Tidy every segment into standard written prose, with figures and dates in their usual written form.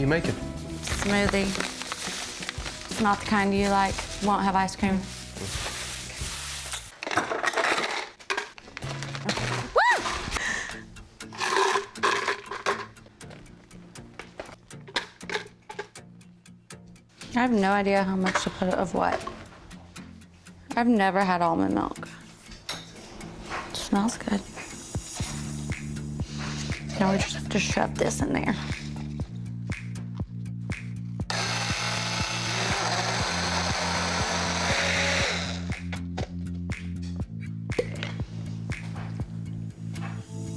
you making? Smoothie. It's not the kind you like. Won't have ice cream. I have no idea how much to put of what. I've never had almond milk. It smells good. Now we just have to shove this in there.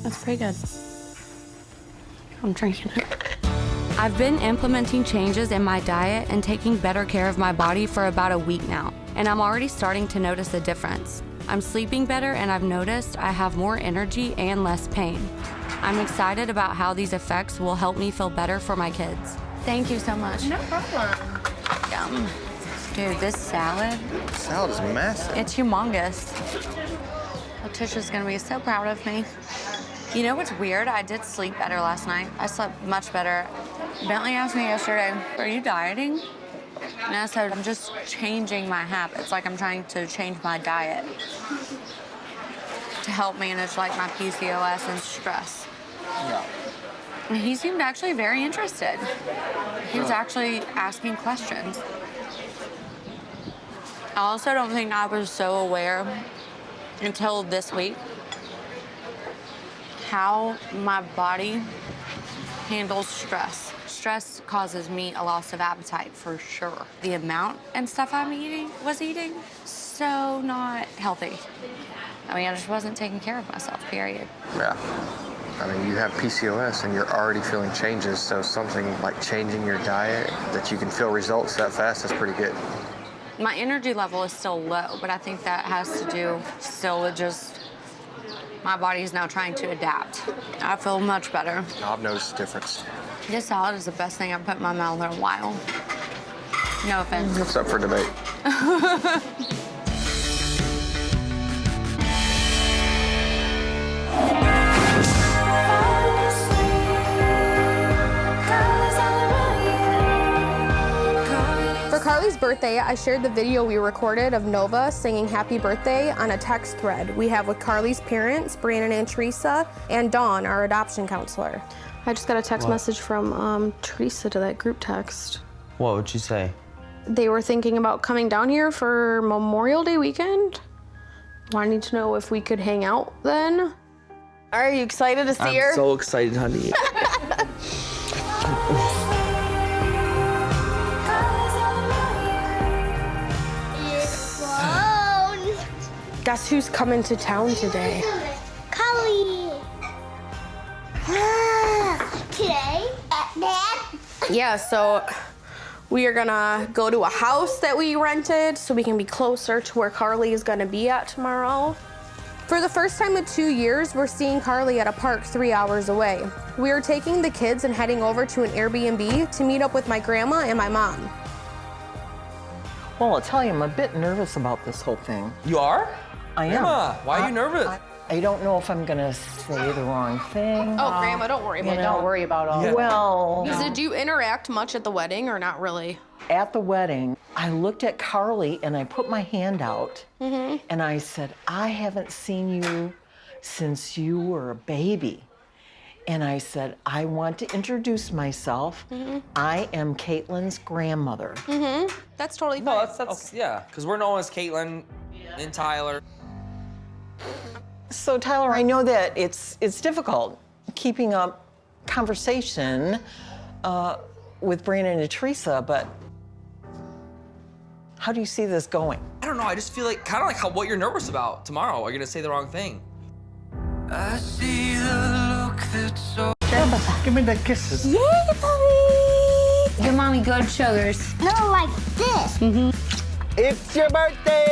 That's pretty good. I'm drinking it. I've been implementing changes in my diet and taking better care of my body for about a week now, and I'm already starting to notice a difference. I'm sleeping better, and I've noticed I have more energy and less pain. I'm excited about how these effects will help me feel better for my kids. Thank you so much. No problem. Yum. Dude, this salad, Salad is massive. it's humongous. Letitia's gonna be so proud of me. You know what's weird? I did sleep better last night. I slept much better. Bentley asked me yesterday, are you dieting? And I said, I'm just changing my habits. Like I'm trying to change my diet to help manage like my PCOS and stress. Yeah. And he seemed actually very interested. He was actually asking questions. I also don't think I was so aware until this week how my body handles stress. Stress causes me a loss of appetite for sure. The amount and stuff was eating, so not healthy. I mean, I just wasn't taking care of myself, period. Yeah. I mean, you have PCOS and you're already feeling changes, so something like changing your diet that you can feel results that fast is pretty good. My energy level is still low, but I think that has to do still with just my body's now trying to adapt. I feel much better. I've noticed a difference. This salad is the best thing I've put in my mouth in a while. No offense. It's up for debate. For Carly's birthday, I shared the video we recorded of Nova singing Happy Birthday on a text thread we have with Carly's parents, Briana and Teresa, and Dawn, our adoption counselor. I just got a text message from Teresa to that group text. What would you say? They were thinking about coming down here for Memorial Day weekend. Wanting to know if we could hang out then. Are you excited to see her? I'm so excited, honey. Guess who's coming to town today? Kylie. Today? Dad? Yeah, so we are gonna go to a house that we rented so we can be closer to where Carly is gonna be at tomorrow. For the first time in 2 years, we're seeing Carly at a park 3 hours away. We are taking the kids and heading over to an Airbnb to meet up with my grandma and my mom. Well, I'll tell you, I'm a bit nervous about this whole thing. You are? I am. Grandma, why are you nervous? I don't know if I'm gonna say the wrong thing. Oh, Grandma, don't worry about it. Don't worry about all that. Well, Did you interact much at the wedding or not really? at the wedding, I looked at Carly and I put my hand out and I said, I haven't seen you since you were a baby. And I said, I want to introduce myself. I am Caitlin's grandmother. That's totally fine. No, that's yeah, because we're known as Catelynn and Tyler. So Tyler, I know that it's difficult keeping up conversation with Briana and Teresa, but how do you see this going? I don't know, I just feel like, kind of like what you're nervous about tomorrow. Are you gonna say the wrong thing? I see the look that's so... Give me the kisses. Yay, puppy! Give mommy good sugars. No, like this. It's your birthday!